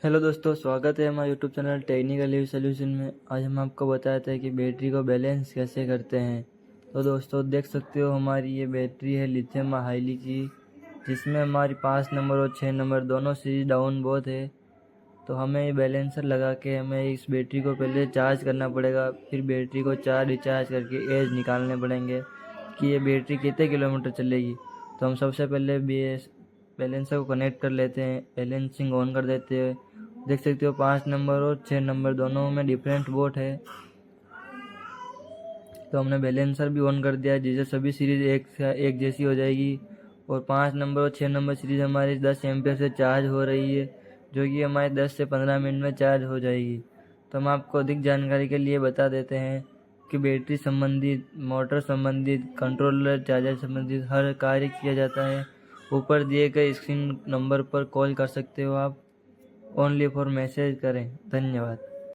Hello दोस्तों, स्वागत है हमारे YouTube channel technical review solution में। आज हम आपको बताते हैं कि बैटरी को बैलेंस कैसे करते हैं। तो दोस्तों देख सकते हो, हमारी ये बैटरी है लिथियम हाइली की, जिसमें हमारी 5 नंबर और 6 नंबर दोनों सीरीज डाउन बहुत है। तो हमें ये बैलेंसर लगा के हमें इस बैटरी को पहले चार्ज करना पड़ेगा, फिर बैटरी को रिचार्ज करके एज निकालने पड़ेंगे कि ये बैटरी कितने किलोमीटर चलेगी। तो हम सबसे पहले बैलेंसर को कनेक्ट कर लेते हैं, बैलेंसिंग ऑन कर देते हैं। देख सकते हो 5 नंबर और 6 नंबर दोनों में डिफरेंट वोट है। तो हमने बैलेंसर भी ऑन कर दिया, जिससे सभी सीरीज एक जैसी हो जाएगी। और 5 नंबर और 6 नंबर सीरीज हमारी 10 एम्पियर से चार्ज हो रही है, जो कि हमारे 10 से 15 मिनट में चार्ज हो जाएगी। तो हम आपको अधिक जानकारी के लिए बता देते हैं कि बैटरी संबंधित, मोटर संबंधित, कंट्रोलर, चार्जर संबंधित हर कार्य किया जाता है। ऊपर दिए गए स्क्रीन नंबर पर कॉल कर सकते हो आप। ओनली फॉर मैसेज करें। धन्यवाद।